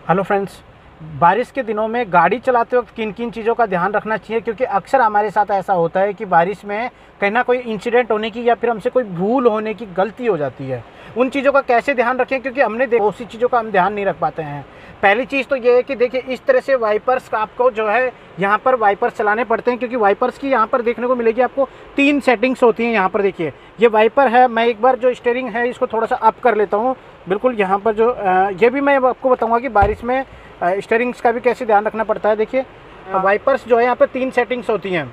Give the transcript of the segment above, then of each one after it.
Hello friends, बारिश के दिनों में गाड़ी चलाते वक्त किन किन चीज़ों का ध्यान रखना चाहिए, क्योंकि अक्सर हमारे साथ ऐसा होता है कि बारिश में कहीं ना कोई इंसिडेंट होने की या फिर हमसे कोई भूल होने की गलती हो जाती है। उन चीज़ों का कैसे ध्यान रखें, क्योंकि हमने देखा उसी चीज़ों का हम ध्यान नहीं रख पाते हैं। पहली चीज़ तो ये है कि देखिए, इस तरह से वाइपर्स आपको जो है यहाँ पर वाइपर्स चलाने पड़ते हैं, क्योंकि वाइपर्स की यहाँ पर देखने को मिलेगी आपको 3 सेटिंग्स होती हैं। यहाँ पर देखिए, ये वाइपर है। मैं एक बार जो स्टीयरिंग है इसको थोड़ा सा अप कर लेता हूँ। बिल्कुल यहाँ पर जो ये भी मैं आपको बताऊँगा कि बारिश में स्टीयरिंग्स का भी कैसे ध्यान रखना पड़ता है। देखिए, वाइपर्स जो है यहाँ पर 3 सेटिंग्स होती हैं,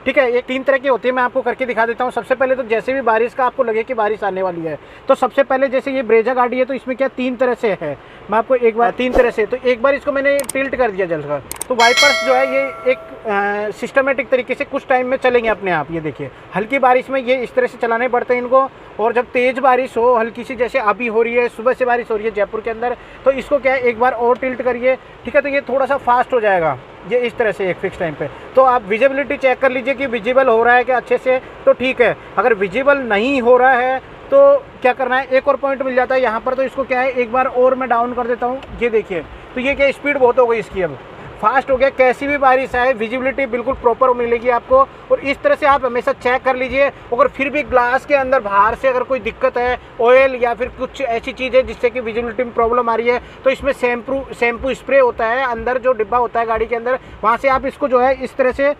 ठीक है। ये 3 तरह की होती है, मैं आपको करके दिखा देता हूँ। सबसे पहले तो जैसे भी बारिश का आपको लगे कि बारिश आने वाली है, तो सबसे पहले जैसे ये ब्रेजा गाड़ी है तो इसमें क्या 3 तरह से है। मैं आपको एक बार 3 तरह से, तो एक बार इसको मैंने टिल्ट कर दिया जलकर, तो वाइपर्स जो है ये एक सिस्टमेटिक तरीके से कुछ टाइम में चलेंगे अपने आप। ये देखिए, हल्की बारिश में ये इस तरह से चलाने पड़ते हैं इनको, और जब तेज़ बारिश हो, हल्की सी जैसे अभी हो रही है, सुबह से बारिश हो रही है जयपुर के अंदर, तो इसको क्या है एक बार और टिल्ट करिए, ठीक है, तो ये थोड़ा सा फास्ट हो जाएगा ये इस तरह से एक फिक्स टाइम पे। तो आप विजिबिलिटी चेक कर लीजिए कि विजिबल हो रहा है कि अच्छे से, तो ठीक है। अगर विजिबल नहीं हो रहा है तो क्या करना है, एक और पॉइंट मिल जाता है यहाँ पर, तो इसको क्या है एक बार और मैं डाउन कर देता हूँ। ये देखिए, तो ये क्या स्पीड बहुत हो गई इसकी, अब फास्ट हो गया। कैसी भी बारिश आए विजिबिलिटी बिल्कुल प्रॉपर मिलेगी आपको। और इस तरह से आप हमेशा चेक कर लीजिए। अगर फिर भी ग्लास के अंदर बाहर से अगर कोई दिक्कत है, ऑयल या फिर कुछ ऐसी चीज़ है जिससे कि विजिबिलिटी में प्रॉब्लम आ रही है, तो इसमें शैम्पू स्प्रे होता है अंदर, जो डिब्बा होता है गाड़ी के अंदर, वहाँ से आप इसको जो है इस तरह से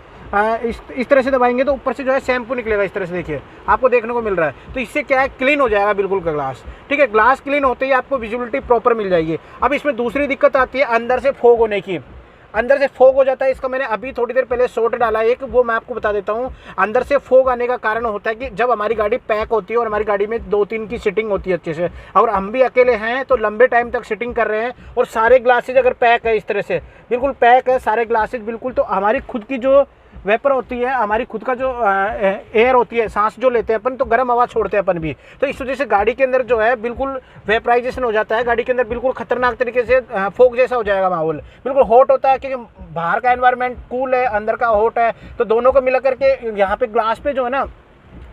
इस तरह से दबाएंगे तो ऊपर से जो है शैम्पू निकलेगा। इस तरह से देखिए आपको देखने को मिल रहा है, तो इससे क्या है क्लीन हो जाएगा बिल्कुल का ग्लास, ठीक है। ग्लास क्लीन होते ही आपको विजिबिलिटी प्रॉपर मिल जाएगी। अब इसमें दूसरी दिक्कत आती है अंदर से फोग होने की। अंदर से फोग हो जाता है, इसका मैंने अभी थोड़ी देर पहले शॉर्ट डाला एक, वो मैं आपको बता देता हूँ। अंदर से फोग आने का कारण होता है कि जब हमारी गाड़ी पैक होती है और हमारी गाड़ी में 2-3 की सीटिंग होती है अच्छे से, और हम भी अकेले हैं तो लंबे टाइम तक सीटिंग कर रहे हैं, और सारे ग्लासेज अगर पैक है इस तरह से, बिल्कुल पैक है सारे ग्लासेज बिल्कुल, तो हमारी खुद की जो वेपर होती है, हमारी खुद का जो एयर होती है, सांस जो लेते हैं अपन, तो गर्म हवा छोड़ते हैं अपन भी, तो इस वजह से गाड़ी के अंदर जो है बिल्कुल वेपराइजेशन हो जाता है। गाड़ी के अंदर बिल्कुल खतरनाक तरीके से फोग जैसा हो जाएगा माहौल, बिल्कुल हॉट होता है, क्योंकि बाहर का एनवायरनमेंट कूल है, अंदर का हॉट है, तो दोनों को मिला करके यहाँ पे ग्लास पे जो है ना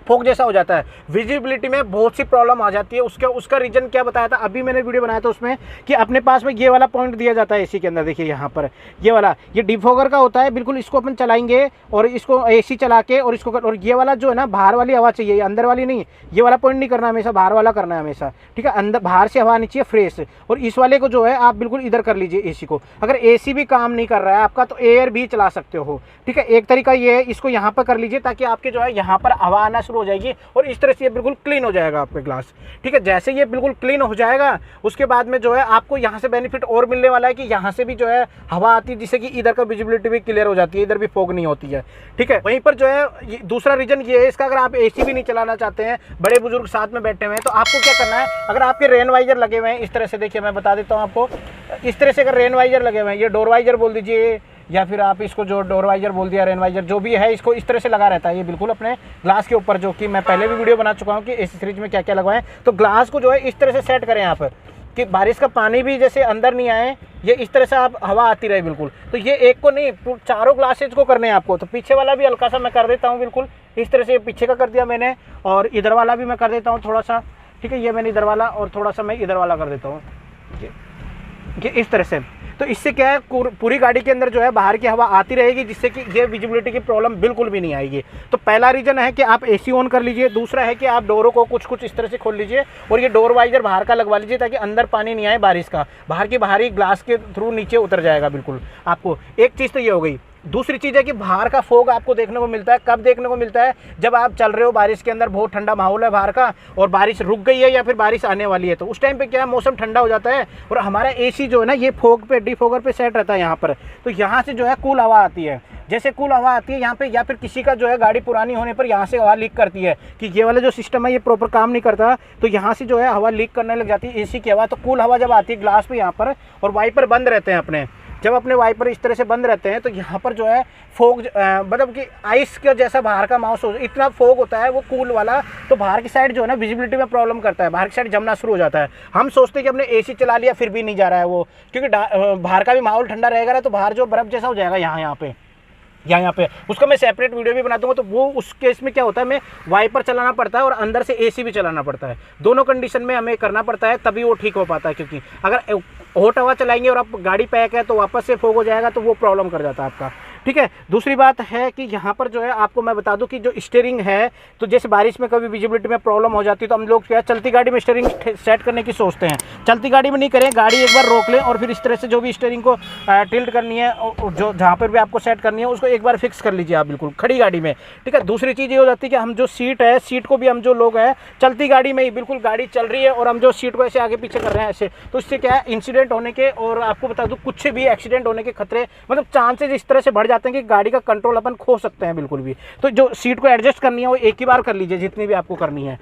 फोग जैसा हो जाता है। विजिबिलिटी में बहुत सी प्रॉब्लम आ जाती है। उसका रीजन क्या बताया था, अभी मैंने वीडियो बनाया था उसमें, कि अपने पास में ये वाला पॉइंट दिया जाता है एसी के अंदर। देखिए यहाँ पर ये वाला, ये डिफॉगर का होता है, बिल्कुल इसको अपन चलाएंगे और इसको एसी चला के, और इसको और ये वाला जो है ना बाहर वाली हवा चाहिए, अंदर वाली नहीं। ये वाला पॉइंट नहीं करना हमेशा, बाहर वाला करना है हमेशा, ठीक है। अंदर बाहर से हवा आनी चाहिए फ्रेश, और इस वाले को जो है आप बिल्कुल इधर कर लीजिए एसी को। अगर एसी भी काम नहीं कर रहा है आपका, तो एयर भी चला सकते हो, ठीक है। एक तरीका ये है, इसको यहाँ पर कर लीजिए ताकि आपके जो है यहाँ पर हवा आना शुरू हो जाएगी, और इस तरह से ये बिल्कुल क्लीन हो जाएगा आपका ग्लास, ठीक है। जैसे ये बिल्कुल क्लीन हो जाएगा, उसके बाद में जो है आपको यहाँ से बेनिफिट और मिलने वाला है कि यहाँ से भी जो है हवा आती है, जिससे कि इधर का विजिबिलिटी भी क्लियर हो जाती है, इधर भी फोग नहीं होती है, ठीक है। वहीं पर जो है दूसरा रीजन ये है इसका, अगर आप एसी भी नहीं चलाना चाहते हैं, बड़े बुजुर्ग साथ में बैठे हुए हैं, तो आपको क्या करना है, अगर आपके रेन वाइजर लगे हुए हैं इस तरह से, देखिए मैं बता देता हूँ आपको, इस तरह से अगर रेन वाइजर लगे हुए हैं, ये डोर वाइजर बोल दीजिए, या फिर आप इसको जो डोर वाइजर बोल दिया, रेन वाइजर जो भी है, इसको इस तरह से लगा रहता है ये बिल्कुल अपने ग्लास के ऊपर, जो कि मैं पहले भी वीडियो बना चुका हूँ कि एसी सीरीज में क्या क्या लगवाएं। तो ग्लास को जो है इस तरह से सेट करें यहाँ पर, कि बारिश का पानी भी जैसे अंदर नहीं आए, ये इस तरह से आप हवा आती रहे बिल्कुल। तो ये एक को नहीं, चारों ग्लासेज को करने हैं आपको। तो पीछे वाला भी हल्का सा मैं कर देता हूँ बिल्कुल इस तरह से, पीछे का कर दिया मैंने, और इधर वाला भी मैं कर देता हूँ थोड़ा सा, ठीक है। ये मैंने इधर वाला, और थोड़ा सा मैं इधर वाला कर देता हूँ, ये इस तरह से। तो इससे क्या है, पूरी गाड़ी के अंदर जो है बाहर की हवा आती रहेगी, जिससे कि ये विजिबिलिटी की प्रॉब्लम बिल्कुल भी नहीं आएगी। तो पहला रीजन है कि आप एसी ऑन कर लीजिए। दूसरा है कि आप डोरों को कुछ इस तरह से खोल लीजिए, और ये डोर वाइजर बाहर का लगवा लीजिए, ताकि अंदर पानी नहीं आए बारिश का, बाहर ही ग्लास के थ्रू नीचे उतर जाएगा बिल्कुल आपको। एक चीज़ तो ये हो गई। दूसरी चीज़ है कि बाहर का फोग आपको देखने को मिलता है, कब देखने को मिलता है, जब आप चल रहे हो बारिश के अंदर, बहुत ठंडा माहौल है बाहर का, और बारिश रुक गई है या फिर बारिश आने वाली है, तो उस टाइम पे क्या है, मौसम ठंडा हो जाता है, और हमारा एसी जो है ना ये फोग पे, डिफॉगर पे सेट रहता है यहाँ पर, तो यहाँ से जो है कूल हवा आती है। जैसे कूल हवा आती है यहाँ पे, या फिर किसी का जो है गाड़ी पुरानी होने पर यहाँ से हवा लीक करती है, कि ये वाला जो सिस्टम है ये प्रॉपर काम नहीं करता, तो यहाँ से जो है हवा लीक करने लग जाती है एसी की हवा। तो कूल हवा जब आती है ग्लास पे यहाँ पर, और वाइपर बंद रहते हैं अपने, जब अपने वाइपर इस तरह से बंद रहते हैं, तो यहाँ पर जो है फोग, मतलब कि आइस का जैसा बाहर का माउस हो, इतना फोग होता है वो कूल वाला, तो बाहर की साइड जो है ना विजिबिलिटी में प्रॉब्लम करता है, बाहर की साइड जमना शुरू हो जाता है। हम सोचते हैं कि हमने एसी चला लिया फिर भी नहीं जा रहा है वो, क्योंकि बाहर का भी माहौल ठंडा रहेगा ना, तो बाहर जो बर्फ़ जैसा हो जाएगा यहाँ पे, यहाँ पे उसका मैं सेपरेट वीडियो भी बना दूंगा। तो वो उस केस में क्या होता है, हमें वाइपर चलाना पड़ता है और अंदर से एसी भी चलाना पड़ता है, दोनों कंडीशन में हमें करना पड़ता है, तभी वो ठीक हो पाता है। क्योंकि अगर हॉट हवा चलाएंगे और आप गाड़ी पैक है तो वापस से फॉग हो जाएगा, तो वो प्रॉब्लम कर जाता है आपका। ठीक है, दूसरी बात है कि यहाँ पर जो है आपको मैं बता दूं कि जो स्टीयरिंग है, तो जैसे बारिश में कभी विजिबिलिटी में प्रॉब्लम हो जाती है तो हम लोग क्या चलती गाड़ी में स्टीयरिंग सेट करने की सोचते हैं। चलती गाड़ी में नहीं करें, गाड़ी एक बार रोक लें और फिर इस तरह से जो भी स्टीयरिंग को टिल्ट करनी है, जो जहाँ पर भी आपको सेट करनी है उसको एक बार फिक्स कर लीजिए आप बिल्कुल खड़ी गाड़ी में। ठीक है, दूसरी चीज़ ये हो जाती है कि हम जो सीट है, सीट को भी हम जो लोग हैं चलती गाड़ी में ही बिल्कुल गाड़ी चल रही है और हम जो सीट को ऐसे आगे पीछे कर रहे हैं ऐसे, तो इससे क्या है इंसिडेंट होने के और आपको बता दूं कुछ भी एक्सीडेंट होने के खतरे, मतलब चांसेस इस तरह से बढ़ जाते हैं कि गाड़ी का कंट्रोल अपन खो सकते हैं बिल्कुल भी। तो जो सीट को एडजस्ट करनी है वो एक ही बार कर लीजिए, जितनी भी आपको करनी है,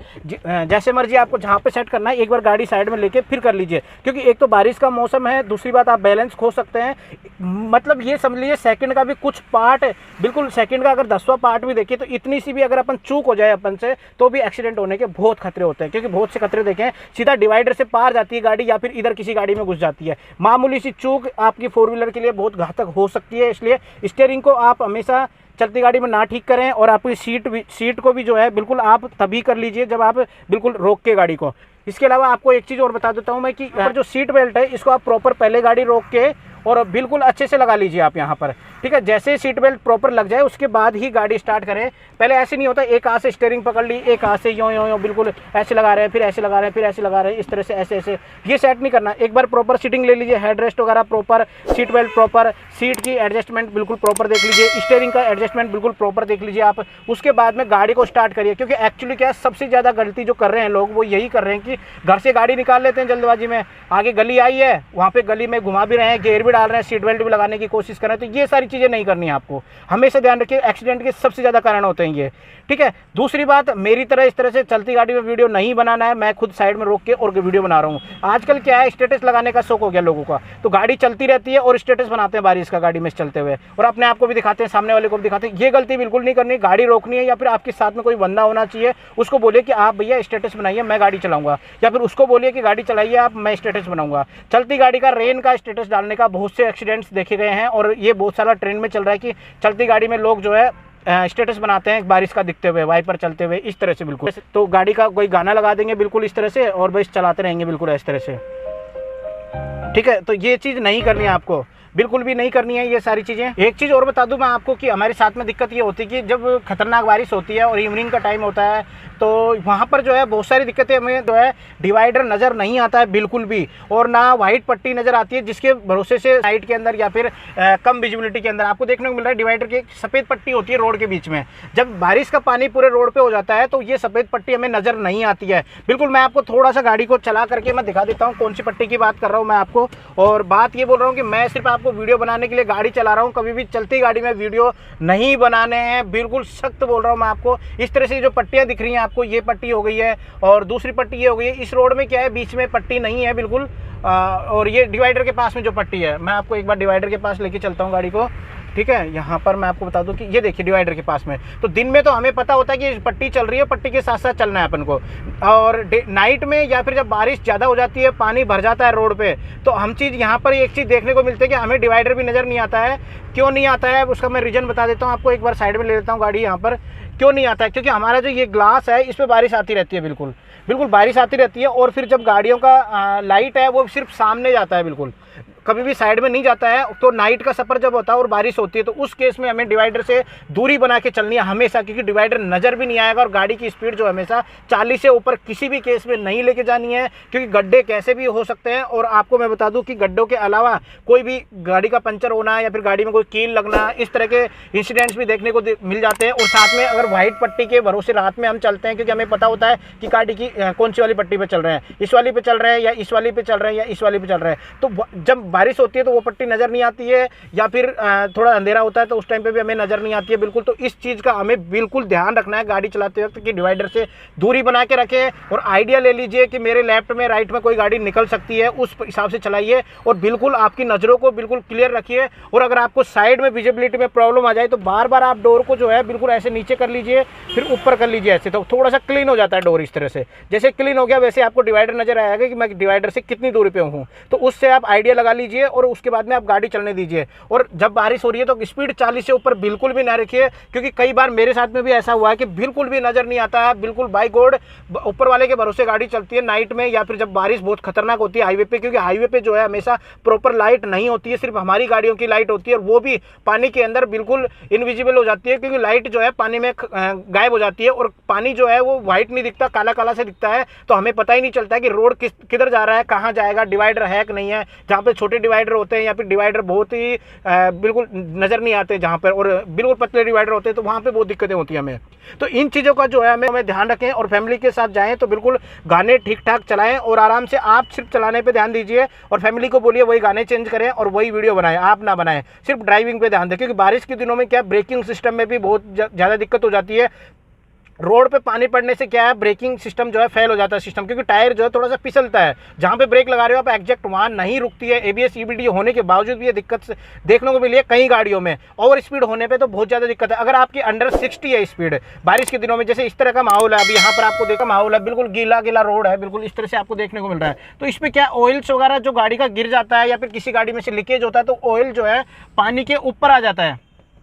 जैसे मर्जी आपको जहाँ पे सेट करना है एक बार गाड़ी साइड में लेके फिर कर लीजिए। क्योंकि एक तो बारिश का मौसम है, दूसरी बात आप बैलेंस खो सकते हैं। मतलब ये समझ लीजिए सेकंड का भी कुछ पार्ट, बिल्कुल सेकंड का अगर 10वां पार्ट भी देखिए तो इतनी सी भी अगर अपन चूक हो जाए अपन से तो भी एक्सीडेंट होने के बहुत खतरे होते हैं। क्योंकि बहुत से खतरे देखें, सीधा डिवाइडर से पार जाती है गाड़ी या फिर इधर किसी गाड़ी में घुस जाती है। मामूली सी चूक आपकी 4 व्हीलर के लिए बहुत घातक हो सकती है। इसलिए स्टीयरिंग को आप हमेशा चलती गाड़ी में ना ठीक करें और आपकी सीट को भी जो है बिल्कुल आप तभी कर लीजिए जब आप बिल्कुल रोक के गाड़ी को। इसके अलावा आपको एक चीज़ और बता देता हूं मैं कि जो सीट बेल्ट है इसको आप प्रॉपर पहले गाड़ी रोक के और बिल्कुल अच्छे से लगा लीजिए आप यहाँ पर। ठीक है, जैसे सीट बेल्ट प्रॉपर लग जाए उसके बाद ही गाड़ी स्टार्ट करें। पहले ऐसे नहीं होता, एक हाथ से स्टीयरिंग पकड़ ली, एक हाथ से यूँ यूँ यूँ बिल्कुल ऐसे लगा रहे हैं, फिर ऐसे लगा रहे हैं, फिर ऐसे लगा रहे हैं, इस तरह से ऐसे ऐसे ये सेट नहीं करना। एक बार प्रॉपर सीटिंग ले लीजिए, हेड रेस्ट वगैरह proper, seat belt proper, seat की एडजस्टमेंट बिल्कुल प्रॉपर देख लीजिए, स्टीयरिंग का एडजस्टमेंट बिल्कुल प्रॉपर देख लीजिए आप। उसके बाद में गाड़ी को स्टार्ट करिए। क्योंकि एक्चुअली क्या सबसे ज़्यादा गलती जो कर रहे हैं लोग वो यही कर रहे हैं कि घर से गाड़ी निकाल लेते हैं जल्दबाजी में, आगे गली आई है वहाँ पे गली में घुमा भी रहे हैं, गेयर भी डाल रहे हैं, सीट बेल्ट भी लगाने की कोशिश कर रहे हैं। तो ये सारी चीज़ें नहीं करनी है आपको, हमेशा ध्यान रखिए एक्सीडेंट के सबसे ज़्यादा कारण होते हैं ये। ठीक है, दूसरी बात, मेरी तरह इस तरह से चलती गाड़ी में वीडियो नहीं बनाना है। मैं खुद साइड में रोक के और वीडियो बना रहा हूँ। आजकल क्या है, स्टेटस लगाने का शौक हो गया लोगों का, तो गाड़ी चलती रहती है और स्टेटस बनाते हैं बारिश का गाड़ी में चलते हुए, और अपने आप को भी दिखाते हैं, सामने वाले को भी दिखाते हैं। ये गलती बिल्कुल नहीं करनी, गाड़ी रोकनी है या फिर आपके साथ में कोई बंदा होना चाहिए, उसको बोलिए कि आप भैया स्टेटस बनाइए मैं गाड़ी चलाऊंगा, या फिर उसको बोलिए कि गाड़ी चलाइए आप मैं स्टेटस बनाऊंगा। चलती गाड़ी का रेन का स्टेटस डालने का बहुत से एक्सीडेंट्स देखे गए हैं और ये बहुत सारा ट्रेंड में चल रहा है कि चलती गाड़ी में लोग जो है स्टेटस बनाते हैं बारिश का दिखते हुए, वाइपर चलते हुए इस तरह से बिल्कुल। तो गाड़ी का कोई गाना लगा देंगे बिल्कुल इस तरह से और बस चलाते रहेंगे बिल्कुल इस तरह से। ठीक है, तो ये चीज़ नहीं करनी है आपको, बिल्कुल भी नहीं करनी है ये सारी चीज़ें। एक चीज़ और बता दूं मैं आपको कि हमारे साथ में दिक्कत ये होती है कि जब खतरनाक बारिश होती है और इवनिंग का टाइम होता है तो वहाँ पर जो है बहुत सारी दिक्कतें, हमें जो है डिवाइडर नज़र नहीं आता है बिल्कुल भी, और ना वाइट पट्टी नज़र आती है जिसके भरोसे से साइड के अंदर या फिर कम विजिबिलिटी के अंदर आपको देखने को मिल रहा है डिवाइडर की एक सफ़ेद पट्टी होती है रोड के बीच में। जब बारिश का पानी पूरे रोड पर हो जाता है तो ये सफ़ेद पट्टी हमें नज़र नहीं आती है बिल्कुल। मैं आपको थोड़ा सा गाड़ी को चला करके मैं दिखा देता हूँ कौन सी पट्टी की बात कर रहा हूँ मैं आपको। और बात ये बोल रहा हूँ कि मैं सिर्फ आपको वीडियो बनाने के लिए गाड़ी चला रहा हूँ, कभी भी चलती गाड़ी में वीडियो नहीं बनाने हैं, बिल्कुल सख्त बोल रहा हूँ मैं आपको। इस तरह से जो पट्टियाँ दिख रही हैं आपको, ये पट्टी हो गई है और दूसरी पट्टी ये हो गई है। इस रोड में क्या है, बीच में पट्टी नहीं है बिल्कुल। और ये डिवाइडर के पास में जो पट्टी है, मैं आपको एक बार डिवाइडर के पास लेके चलता हूँ गाड़ी को। ठीक है, यहाँ पर मैं आपको बता दूं कि ये देखिए डिवाइडर के पास में, तो दिन में तो हमें पता होता है कि पट्टी चल रही है, पट्टी के साथ साथ चलना है अपन को। और नाइट में या फिर जब बारिश ज़्यादा हो जाती है, पानी भर जाता है रोड पे, तो हम चीज़ यहाँ पर एक चीज़ देखने को मिलती है कि हमें डिवाइडर भी नज़र नहीं आता है। क्यों नहीं आता है उसका मैं रीज़न बता देता हूँ आपको। एक बार साइड में ले लेता हूँ गाड़ी। यहाँ पर क्यों नहीं आता है, क्योंकि हमारा जो ये ग्लास है इस पर बारिश आती रहती है, बिल्कुल बिल्कुल बारिश आती रहती है। और फिर जब गाड़ियों का लाइट है वो सिर्फ सामने जाता है, बिल्कुल कभी भी साइड में नहीं जाता है। तो नाइट का सफ़र जब होता है और बारिश होती है तो उस केस में हमें डिवाइडर से दूरी बना के चलनी है हमेशा, क्योंकि डिवाइडर नज़र भी नहीं आएगा। और गाड़ी की स्पीड जो हमेशा 40 से ऊपर किसी भी केस में नहीं लेके जानी है, क्योंकि गड्ढे कैसे भी हो सकते हैं। और आपको मैं बता दूं कि गड्ढों के अलावा कोई भी गाड़ी का पंचर होना या फिर गाड़ी में कोई कील लगना, इस तरह के इंसिडेंट्स भी देखने को मिल जाते हैं। और साथ में अगर वाइट पट्टी के भरोसे रात में हम चलते हैं, क्योंकि हमें पता होता है कि गाड़ी की कौन सी वाली पट्टी पर चल रहे हैं, इस वाली पे चल रहे हैं या इस वाली पे चल रहे हैं या इस वाली पे चल रहे हैं। तो जब बारिश होती है तो वो पट्टी नज़र नहीं आती है, या फिर थोड़ा अंधेरा होता है तो उस टाइम पे भी हमें नज़र नहीं आती है बिल्कुल। तो इस चीज़ का हमें बिल्कुल ध्यान रखना है गाड़ी चलाते वक्त कि डिवाइडर से दूरी बना के रखें। और आइडिया ले लीजिए कि मेरे लेफ्ट में राइट में कोई गाड़ी निकल सकती है, उस हिसाब से चलाइए और बिल्कुल आपकी नज़रों को बिल्कुल क्लियर रखिए। और अगर आपको साइड में विजिबिलिटी में प्रॉब्लम आ जाए तो बार बार आप डोर को जो है बिल्कुल ऐसे नीचे कर लीजिए, फिर ऊपर कर लीजिए ऐसे, तो थोड़ा सा क्लीन हो जाता है डोर। इस तरह से जैसे क्लीन हो गया वैसे आपको डिवाइडर नज़र आएगा कि मैं डिवाइडर से कितनी दूरी पे हूँ, तो उससे आप आइडिया लगा लीजिए और उसके बाद में आप गाड़ी चलने दीजिए। और जब बारिश हो रही है तो स्पीड 40 से ऊपर बिल्कुल भी ना रखिए, क्योंकि कई बार मेरे साथ में भी ऐसा हुआ है कि बिल्कुल भी नज़र नहीं आता है, बिल्कुल बाई गॉड ऊपर वाले के भरोसे गाड़ी चलती है नाइट में, या फिर जब बारिश बहुत खतरनाक होती है हाईवे पे, क्योंकि हाईवे पे जो है हमेशा प्रॉपर लाइट नहीं होती है, सिर्फ हमारी गाड़ियों की लाइट होती है, और वो भी पानी के अंदर बिल्कुल इनविजिबल हो जाती है, क्योंकि लाइट जो है पानी में गायब हो जाती है और पानी जो है वो व्हाइट नहीं दिखता, काला काला से दिखता है। तो हमें पता ही नहीं चलता है कि रोड किधर जा रहा है, कहाँ जाएगा, डिवाइडर है कि नहीं है। जहाँ पे छोटे डिवाइडर होते हैं या फिर डिवाइडर बहुत ही बिल्कुल नज़र नहीं आते जहाँ पर, और बिल्कुल पतले डिवाइडर होते हैं, तो वहाँ पे बहुत दिक्कतें होती हैं हमें। तो इन चीज़ों का जो है हमें ध्यान रखें, और फैमिली के साथ जाएं तो बिल्कुल गाने ठीक ठाक चलाएं और आराम से आप सिर्फ चलाने पे ध्यान दीजिए, और फैमिली को बोलिए वही गाने चेंज करें और वही वीडियो बनाएं, आप ना बनाएं, सिर्फ ड्राइविंग पे ध्यान दें। क्योंकि बारिश के दिनों में क्या ब्रेकिंग सिस्टम में भी बहुत ज़्यादा दिक्कत हो जाती है। रोड पे पानी पड़ने से क्या है, ब्रेकिंग सिस्टम जो है फेल हो जाता है सिस्टम, क्योंकि टायर जो है थोड़ा सा फिसलता है। जहाँ पे ब्रेक लगा रहे हो आप एग्जैक्ट वहाँ नहीं रुकती है। एबीएस ईबीडी होने के बावजूद भी ये दिक्कत देखने को मिली है कई गाड़ियों में। ओवर स्पीड होने पे तो बहुत ज़्यादा दिक्कत है। अगर आपकी अंडर 60 है स्पीड बारिश के दिनों में, जैसे इस तरह का माहौल है, अभी यहाँ पर आपको देखा माहौल है, बिल्कुल गीला गीला रोड है, बिल्कुल इस तरह से आपको देखने को मिल रहा है। तो इसमें क्या ऑयल्स वगैरह जो गाड़ी का गिर जाता है, या फिर किसी गाड़ी में से लीकेज होता है, तो ऑयल जो है पानी के ऊपर आ जाता है,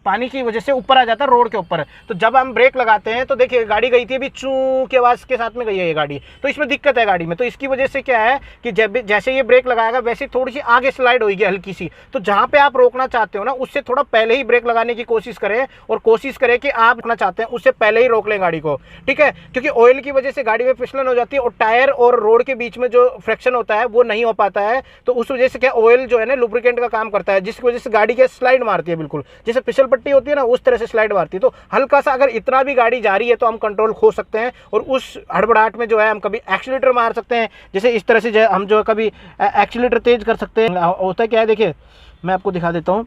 पानी की वजह से ऊपर आ जाता है रोड के ऊपर। तो जब हम ब्रेक लगाते हैं तो देखिए गाड़ी गई थी अभी चू की आवाज़ के साथ में गई है ये गाड़ी, तो इसमें दिक्कत है गाड़ी में। तो इसकी वजह से क्या है कि जब जैसे ये ब्रेक लगाएगा वैसे थोड़ी सी आगे स्लाइड होगी हल्की सी। तो जहाँ पे आप रोकना चाहते हो ना, उससे थोड़ा पहले ही ब्रेक लगाने की कोशिश करें, और कोशिश करें कि आप रोकना चाहते हैं उससे पहले ही रोक लें गाड़ी को, ठीक है। क्योंकि ऑयल की वजह से गाड़ी में फिसलन हो जाती है, और टायर और रोड के बीच में जो फ्रिक्शन होता है वो नहीं हो पाता है। तो उस वजह से क्या ऑयल जो है ना लुब्रिकेंट का काम करता है, जिसकी वजह से गाड़ी के स्लाइड मारती है, बिल्कुल जैसे फिसल पट्टी होती है ना उस से स्लाइड मारती है। तो हल्का सा अगर इतना भी गाड़ी जा रही है तो हम कंट्रोल खो सकते हैं, और उस हड़बड़ाहट में जो है हम कभी एक्सीलेटर मार सकते हैं। जैसे इस तरह से हम जो है कभी एक्सीलेटर तेज कर सकते हैं। होता क्या है देखिए, मैं आपको दिखा देता हूँ।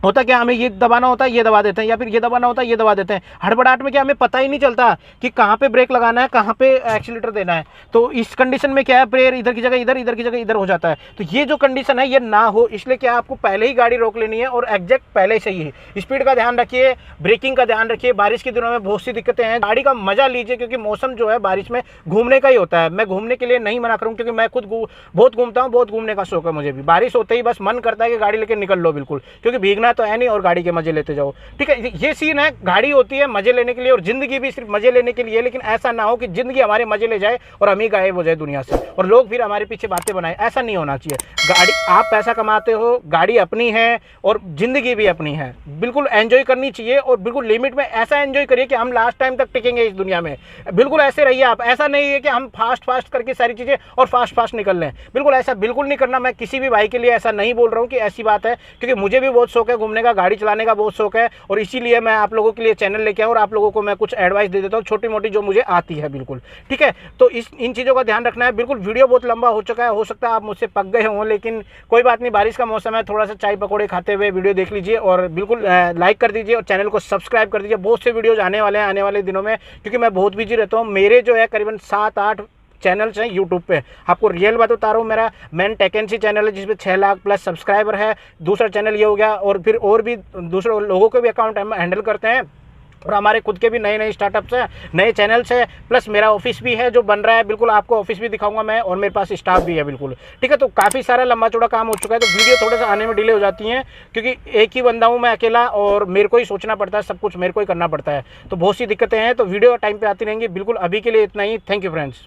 होता क्या, हमें ये दबाना होता है ये दबा देते हैं, या फिर ये दबाना होता है ये दबा देते हैं। हड़बड़ाहट में क्या हमें पता ही नहीं चलता कि कहाँ पे ब्रेक लगाना है, कहाँ पे एक्सीलेटर देना है। तो इस कंडीशन में क्या है, प्रेयर इधर की जगह इधर, इधर की जगह इधर हो जाता है। तो ये जो कंडीशन है ये ना हो, इसलिए क्या आपको पहले ही गाड़ी रोक लेनी है, और एग्जैक्ट पहले से ही स्पीड का ध्यान रखिए, ब्रेकिंग का ध्यान रखिए। बारिश के दिनों में बहुत सी दिक्कतें हैं, गाड़ी का मजा लीजिए, क्योंकि मौसम जो है बारिश में घूमने का ही होता है। मैं घूमने के लिए नहीं मना करूँ, क्योंकि मैं खुद बहुत घूमता हूँ, बहुत घूमने का शौक है मुझे भी। बारिश होते ही बस मन करता है कि गाड़ी लेकर निकल लो बिल्कुल, क्योंकि भीगना तो है नहीं और गाड़ी मजे लेते जाओ, ठीक है। ये सीन है, गाड़ी होती है मजे लेने के लिए, और जिंदगी भी सिर्फ मजे लेने के लिए। लेकिन ऐसा ना हो कि जिंदगी हमारे मजे ले जाए और हम ही गायब हो जाए दुनिया से, और लोग फिर हमारे पीछे बातें बनाए। ऐसा नहीं होना चाहिए। गाड़ी, आप पैसा कमाते हो, गाड़ी अपनी है और जिंदगी भी अपनी है, बिल्कुल एंजॉय करनी चाहिए, और बिल्कुल लिमिट में ऐसा एंजॉय करिए कि हम लास्ट टाइम तक टिकेंगे इस दुनिया में। बिल्कुल ऐसे रहिए आप। ऐसा नहीं है कि हम फास्ट करके सारी चीजें और फास्ट निकल लें, बिल्कुल ऐसा बिल्कुल नहीं करना। मैं किसी भी भाई के लिए ऐसा नहीं बोल रहा हूँ कि ऐसी बात है, क्योंकि मुझे भी बहुत शौक है घूमने का, गाड़ी चलाने का बहुत शौक है, और इसीलिए मैं आप लोगों के लिए चैनल लेके आऊँ, और आप लोगों को मैं कुछ एडवाइस दे देता हूँ छोटी मोटी जो मुझे आती है, बिल्कुल ठीक है। तो इन चीज़ों का ध्यान रखना है। बिल्कुल वीडियो बहुत लंबा हो चुका है, हो सकता है आप मुझसे पक गए हों, लेकिन कोई बात नहीं, बारिश का मौसम है, थोड़ा सा चाय पकौड़े खाते हुए वीडियो देख लीजिए, और बिल्कुल लाइक कर दीजिए और चैनल को सब्सक्राइब कर दीजिए। बहुत से वीडियोज़ आने वाले हैं आने वाले दिनों में, क्योंकि मैं बहुत बिजी रहता हूँ। मेरे जो है करीबन 7-8 चैनल्स हैं यूट्यूब पे। आपको रियल बात बता रहा हूँ, मेरा मैन टेकेंसी चैनल है जिसमें 6 लाख प्लस सब्सक्राइबर है। दूसरा चैनल ये हो गया, और फिर और भी दूसरे लोगों के भी अकाउंट हम हैंडल करते हैं, और हमारे खुद के भी नए स्टार्टअप्स हैं, नए चैनल्स हैं, प्लस मेरा ऑफिस भी है जो बन रहा है। बिल्कुल आपको ऑफिस भी दिखाऊंगा मैं, और मेरे पास स्टाफ भी है, बिल्कुल ठीक है। तो काफ़ी सारा लंबा चौड़ा काम हो चुका है, तो वीडियो थोड़ा सा आने में डिले हो जाती हैं, क्योंकि एक ही बंदा हूँ मैं अकेला, और मेरे को ही सोचना पड़ता है, सब कुछ मेरे को ही करना पड़ता है। तो बहुत सी दिक्कतें हैं, तो वीडियो टाइम पर आती रहेंगी। बिल्कुल अभी के लिए इतना ही। Thank you friends.